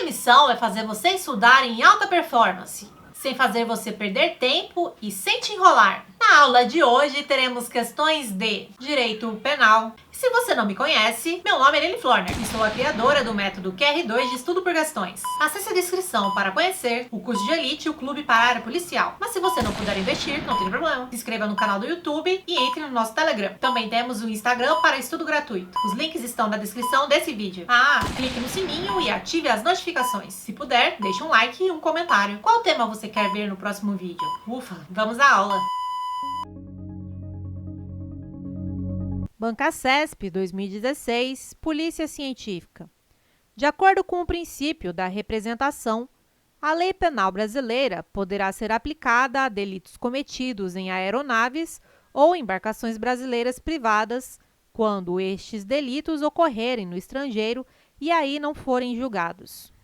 Minha missão é fazer você estudar em alta performance, sem fazer você perder tempo e sem te enrolar. Na aula de hoje teremos questões de Direito Penal. Se você não me conhece, meu nome é Lili Florner e sou a criadora do método QR2 de estudo por questões. Acesse a descrição para conhecer o curso de Elite e o Clube para a área policial. Mas se você não puder investir, não tem problema. Se inscreva no canal do YouTube e entre no nosso Telegram. Também temos o Instagram para estudo gratuito. Os links estão na descrição desse vídeo. Clique no sininho e ative as notificações. Se puder, deixe um like e um comentário. Qual tema você quer ver no próximo vídeo? Ufa, vamos à aula! Banca CESP 2016, Polícia Científica. De acordo com o princípio da representação, a lei penal brasileira poderá ser aplicada a delitos cometidos em aeronaves ou embarcações brasileiras privadas, quando estes delitos ocorrerem no estrangeiro e aí não forem julgados.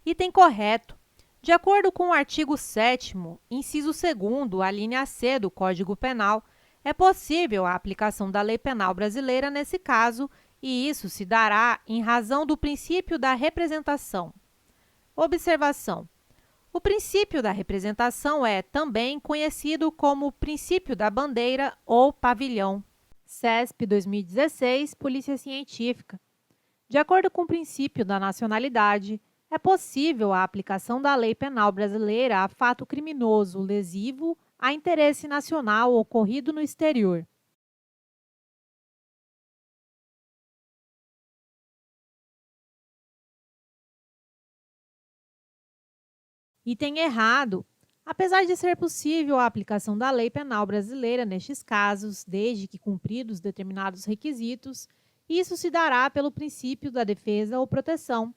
Item correto. De acordo com o artigo 7º, inciso 2º, a linha C do Código Penal, é possível a aplicação da lei penal brasileira nesse caso, e isso se dará em razão do princípio da representação. Observação. O princípio da representação é também conhecido como princípio da bandeira ou pavilhão. CESP 2016, Polícia Científica. De acordo com o princípio da nacionalidade, é possível a aplicação da lei penal brasileira a fato criminoso lesivo a interesse nacional ocorrido no exterior. Item errado. Apesar de ser possível a aplicação da lei penal brasileira nestes casos, desde que cumpridos determinados requisitos, isso se dará pelo princípio da defesa ou proteção.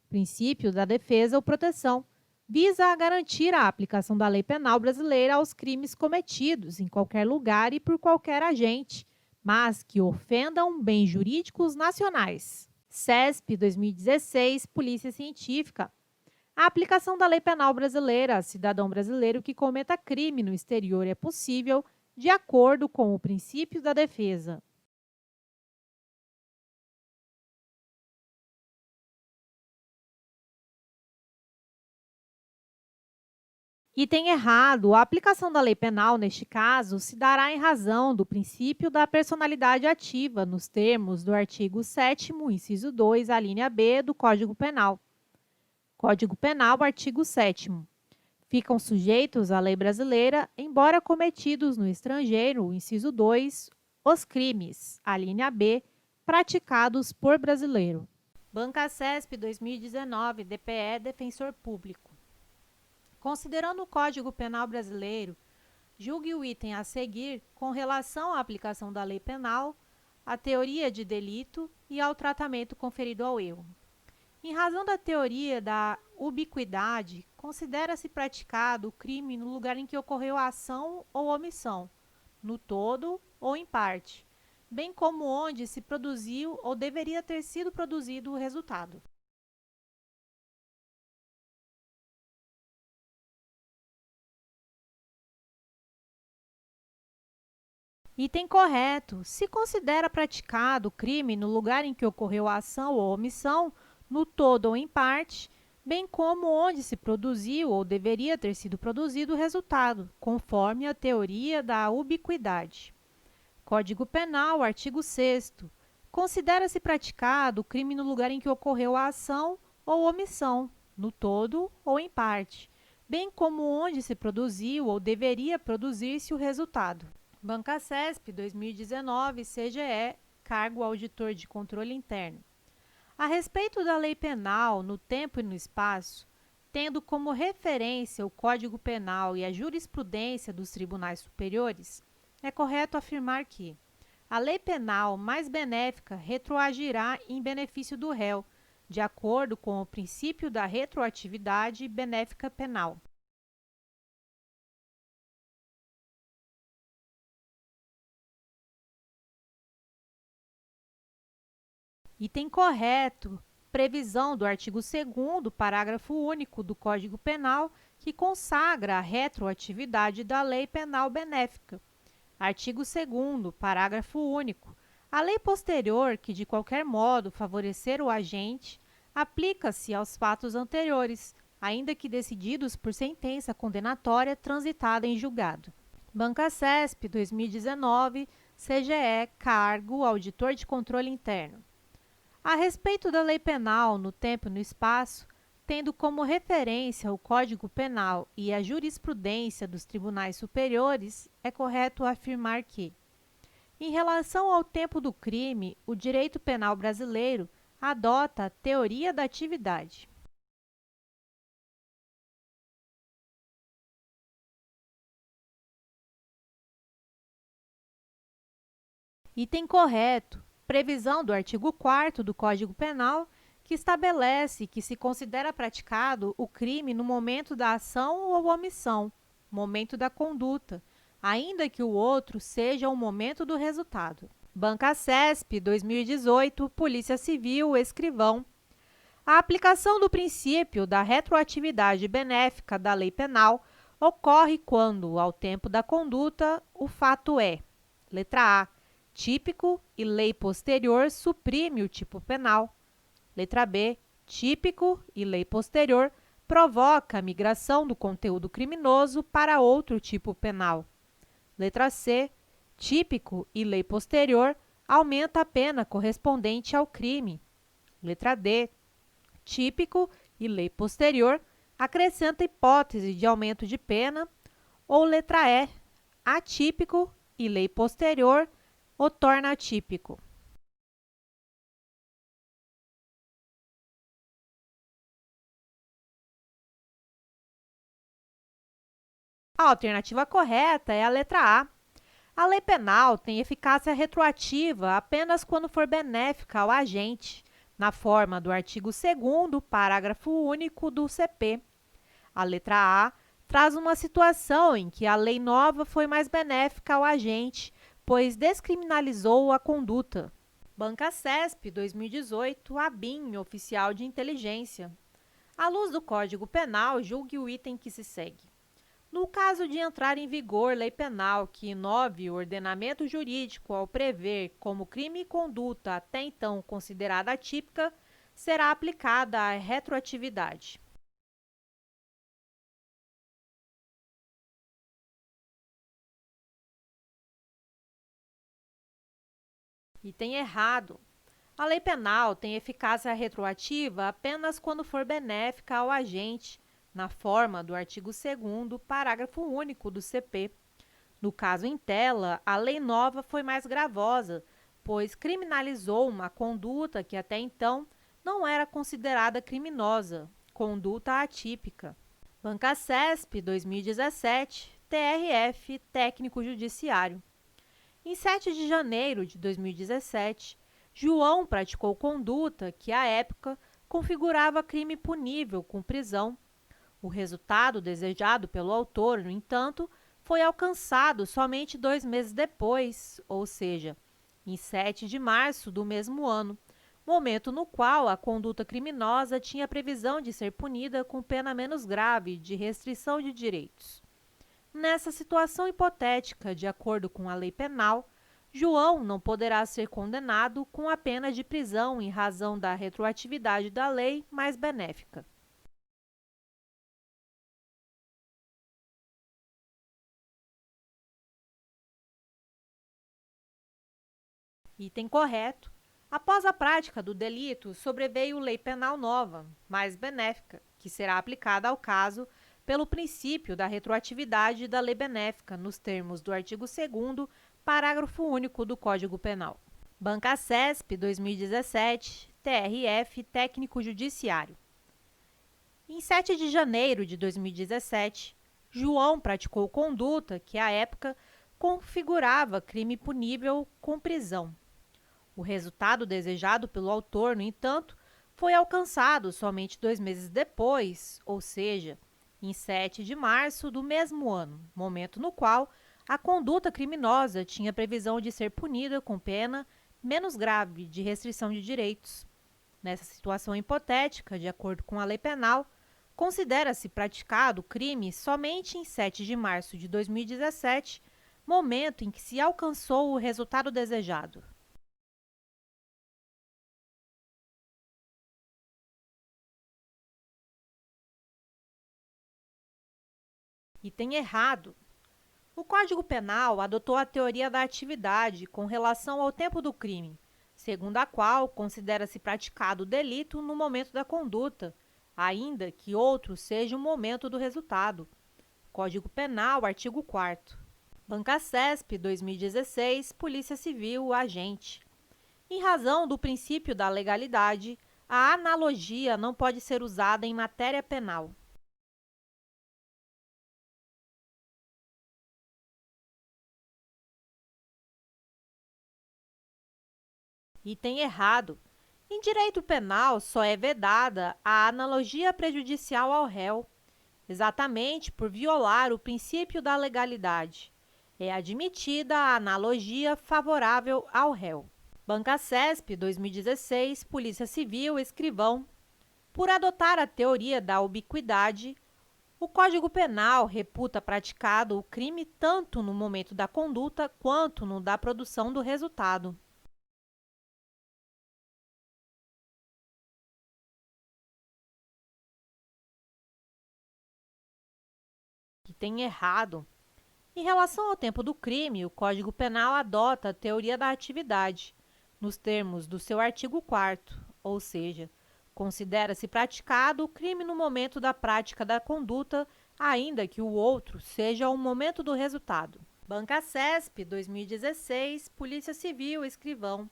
Princípio da defesa ou proteção visa a garantir a aplicação da lei penal brasileira aos crimes cometidos em qualquer lugar e por qualquer agente, mas que ofendam bens jurídicos nacionais. CESP 2016, Polícia Científica. A aplicação da lei penal brasileira a cidadão brasileiro que cometa crime no exterior é possível de acordo com o princípio da defesa. Item errado. A aplicação da lei penal, neste caso, se dará em razão do princípio da personalidade ativa, nos termos do artigo 7º, inciso 2, a linha B do Código Penal. Código Penal, artigo 7º. Ficam sujeitos à lei brasileira, embora cometidos no estrangeiro, inciso 2, os crimes, a linha B, praticados por brasileiro. Banca CESP 2019, DPE, Defensor Público. Considerando o Código Penal brasileiro, julgue o item a seguir com relação à aplicação da lei penal, à teoria de delito e ao tratamento conferido ao erro. Em razão da teoria da ubiquidade, considera-se praticado o crime no lugar em que ocorreu a ação ou omissão, no todo ou em parte, bem como onde se produziu ou deveria ter sido produzido o resultado. Item correto. Se considera praticado o crime no lugar em que ocorreu a ação ou omissão, no todo ou em parte, bem como onde se produziu ou deveria ter sido produzido o resultado, conforme a teoria da ubiquidade. Código Penal, artigo 6º. Considera-se praticado o crime no lugar em que ocorreu a ação ou omissão, no todo ou em parte, bem como onde se produziu ou deveria produzir-se o resultado. Banca CESP 2019, CGE, Cargo Auditor de Controle Interno. A respeito da lei penal no tempo e no espaço, tendo como referência o Código Penal e a jurisprudência dos tribunais superiores, é correto afirmar que a lei penal mais benéfica retroagirá em benefício do réu, de acordo com o princípio da retroatividade benéfica penal. Item correto. Previsão do artigo 2º, parágrafo único do Código Penal, que consagra a retroatividade da lei penal benéfica. Artigo 2º, parágrafo único. A lei posterior que, de qualquer modo, favorecer o agente, aplica-se aos fatos anteriores, ainda que decididos por sentença condenatória transitada em julgado. Bancasesp, 2019, CGE, cargo Auditor de Controle Interno. A respeito da lei penal no tempo e no espaço, tendo como referência o Código Penal e a jurisprudência dos tribunais superiores, é correto afirmar que, em relação ao tempo do crime, o direito penal brasileiro adota a teoria da atividade. Item correto. Previsão do artigo 4º do Código Penal, que estabelece que se considera praticado o crime no momento da ação ou omissão, momento da conduta, ainda que o outro seja o momento do resultado. Bancasesp, 2018, Polícia Civil, escrivão. A aplicação do princípio da retroatividade benéfica da lei penal ocorre quando, ao tempo da conduta, o fato é: letra A, típico e lei posterior suprime o tipo penal. Letra B, típico e lei posterior provoca a migração do conteúdo criminoso para outro tipo penal. Letra C, típico e lei posterior aumenta a pena correspondente ao crime. Letra D, típico e lei posterior acrescenta hipótese de aumento de pena. Ou letra E, atípico e lei posterior o torna atípico. A alternativa correta é a letra A. A lei penal tem eficácia retroativa apenas quando for benéfica ao agente, na forma do artigo 2º, parágrafo único do CP. A letra A traz uma situação em que a lei nova foi mais benéfica ao agente, pois descriminalizou a conduta. Bancasesp, 2018, ABIN, Oficial de Inteligência. À luz do Código Penal, julgue o item que se segue. No caso de entrar em vigor lei penal que inove o ordenamento jurídico ao prever como crime e conduta até então considerada atípica, será aplicada a retroatividade. Item errado. A lei penal tem eficácia retroativa apenas quando for benéfica ao agente, na forma do artigo 2º, parágrafo único do CP. No caso em tela, a lei nova foi mais gravosa, pois criminalizou uma conduta que até então não era considerada criminosa, conduta atípica. Bancasesp, 2017, TRF, Técnico Judiciário. Em 7 de janeiro de 2017, João praticou conduta que, à época, configurava crime punível com prisão. O resultado desejado pelo autor, no entanto, foi alcançado somente 2 meses depois, ou seja, em 7 de março do mesmo ano, momento no qual a conduta criminosa tinha previsão de ser punida com pena menos grave de restrição de direitos. Nessa situação hipotética, de acordo com a lei penal, João não poderá ser condenado com a pena de prisão em razão da retroatividade da lei mais benéfica. Item correto. Após a prática do delito, sobreveio lei penal nova, mais benéfica, que será aplicada ao caso pelo princípio da retroatividade da lei benéfica, nos termos do artigo 2º, parágrafo único do Código Penal. Bancasesp, 2017, TRF, Técnico Judiciário. Em 7 de janeiro de 2017, João praticou conduta que, à época, configurava crime punível com prisão. O resultado desejado pelo autor, no entanto, foi alcançado somente 2 meses depois, ou seja, em 7 de março do mesmo ano, momento no qual a conduta criminosa tinha previsão de ser punida com pena menos grave de restrição de direitos. Nessa situação hipotética, de acordo com a lei penal, considera-se praticado o crime somente em 7 de março de 2017, momento em que se alcançou o resultado desejado. Item errado. O Código Penal adotou a teoria da atividade com relação ao tempo do crime, segundo a qual considera-se praticado o delito no momento da conduta, ainda que outro seja o momento do resultado. Código Penal, artigo 4º. Bancacesp, 2016, Polícia Civil, agente. Em razão do princípio da legalidade, a analogia não pode ser usada em matéria penal. Item errado. Em direito penal, só é vedada a analogia prejudicial ao réu, exatamente por violar o princípio da legalidade. É admitida a analogia favorável ao réu. Bancacesp, 2016, Polícia Civil, escrivão. Por adotar a teoria da ubiquidade, o Código Penal reputa praticado o crime tanto no momento da conduta quanto no da produção do resultado. Item errado. Em relação ao tempo do crime, o Código Penal adota a teoria da atividade, nos termos do seu artigo 4º, ou seja, considera-se praticado o crime no momento da prática da conduta, ainda que o outro seja o momento do resultado. Bancacesp, 2016, Polícia Civil, escrivão.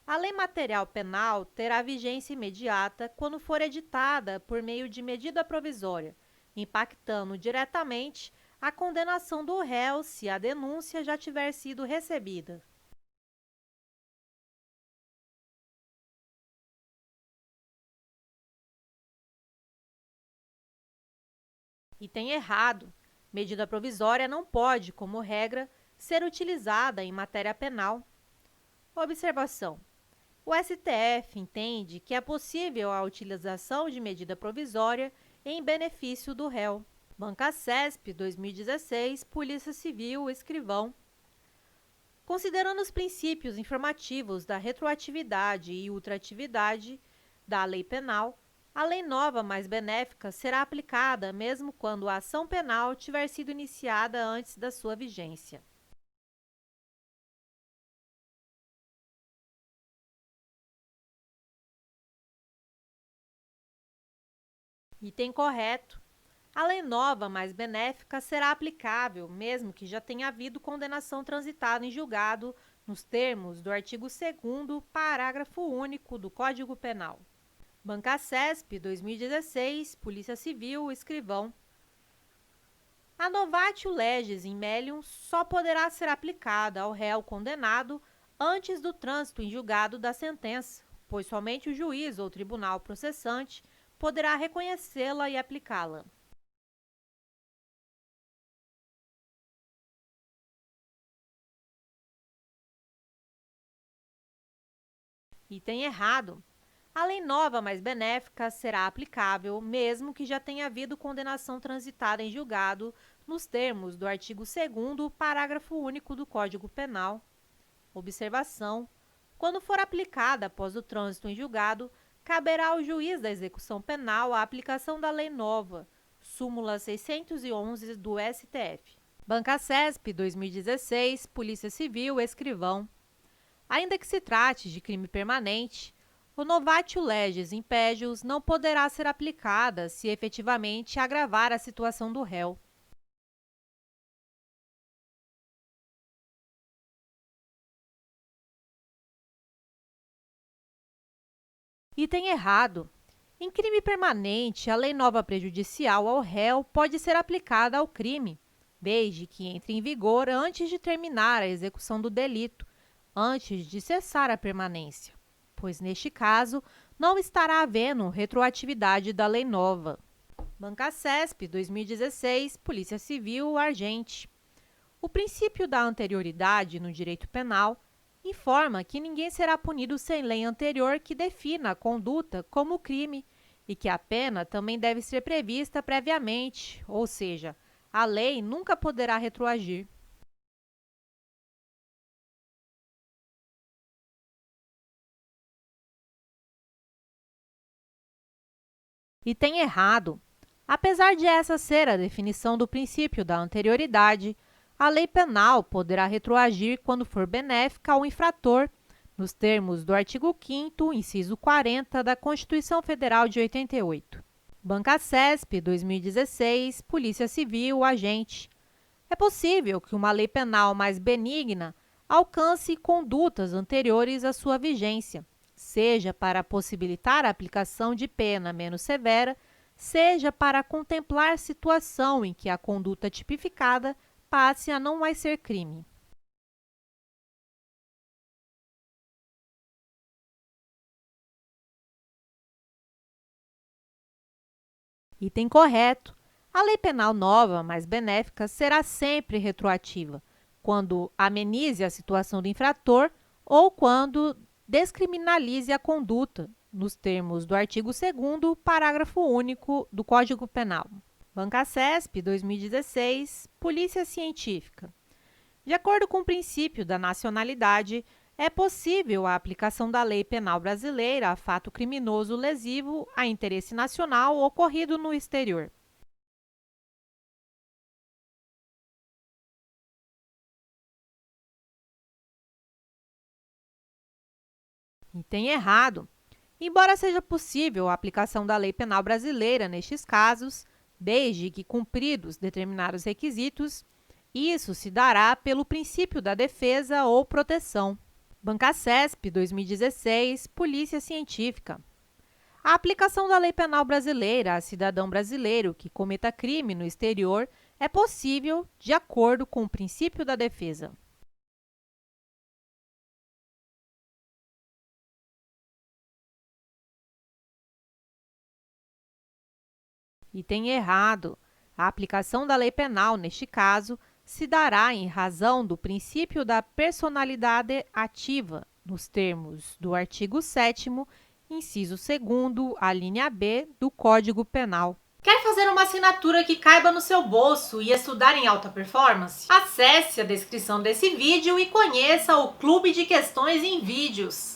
A lei material penal terá vigência imediata quando for editada por meio de medida provisória, impactando diretamente a condenação do réu se a denúncia já tiver sido recebida. Item errado. Medida provisória não pode, como regra, ser utilizada em matéria penal. Observação. O STF entende que é possível a utilização de medida provisória em benefício do réu. Bancacesp, 2016, Polícia Civil, escrivão. Considerando os princípios informativos da retroatividade e ultratividade da lei penal, a lei nova mais benéfica será aplicada mesmo quando a ação penal tiver sido iniciada antes da sua vigência. Item correto. A lei nova mais benéfica será aplicável, mesmo que já tenha havido condenação transitada em julgado, nos termos do artigo 2º, parágrafo único do Código Penal. Bancacesp, 2016, Polícia Civil, escrivão. A novatio legis in melium só poderá ser aplicada ao réu condenado antes do trânsito em julgado da sentença, pois somente o juiz ou tribunal processante poderá reconhecê-la e aplicá-la. Item errado. A lei nova mais benéfica será aplicável, mesmo que já tenha havido condenação transitada em julgado, nos termos do artigo 2º, parágrafo único do Código Penal. Observação. Quando for aplicada após o trânsito em julgado, caberá ao juiz da execução penal a aplicação da lei nova, súmula 611 do STF. Bancacesp, 2016, Polícia Civil, escrivão. Ainda que se trate de crime permanente, o novatio legis impédios não poderá ser aplicada se efetivamente agravar a situação do réu. Item errado. Em crime permanente, a lei nova prejudicial ao réu pode ser aplicada ao crime, desde que entre em vigor antes de terminar a execução do delito, antes de cessar a permanência, pois, neste caso, não estará havendo retroatividade da lei nova. Bancacesp, 2016, Polícia Civil, agente. O princípio da anterioridade no direito penal informa que ninguém será punido sem lei anterior que defina a conduta como crime e que a pena também deve ser prevista previamente, ou seja, a lei nunca poderá retroagir. E tem errado. Apesar de essa ser a definição do princípio da anterioridade, a lei penal poderá retroagir quando for benéfica ao infrator, nos termos do artigo 5º, inciso 40 da Constituição Federal de 88. Bancacesp, 2016, Polícia Civil, agente. É possível que uma lei penal mais benigna alcance condutas anteriores à sua vigência, seja para possibilitar a aplicação de pena menos severa, seja para contemplar situação em que a conduta tipificada passe a não mais ser crime. Item correto. A lei penal nova, mais benéfica, será sempre retroativa, quando amenize a situação do infrator ou quando descriminalize a conduta, nos termos do artigo 2º, parágrafo único do Código Penal. Bancacesp, 2016, Polícia Científica. De acordo com o princípio da nacionalidade, é possível a aplicação da lei penal brasileira a fato criminoso lesivo a interesse nacional ocorrido no exterior. Item errado. Embora seja possível a aplicação da lei penal brasileira nestes casos, desde que cumpridos determinados requisitos, isso se dará pelo princípio da defesa ou proteção. Bancacesp, 2016, Polícia Científica. A aplicação da lei penal brasileira a cidadão brasileiro que cometa crime no exterior é possível de acordo com o princípio da defesa. Item errado. A aplicação da lei penal, neste caso, se dará em razão do princípio da personalidade ativa, nos termos do artigo 7º, inciso 2º, a linha B do Código Penal. Quer fazer uma assinatura que caiba no seu bolso e estudar em alta performance? Acesse a descrição desse vídeo e conheça o Clube de Questões em Vídeos.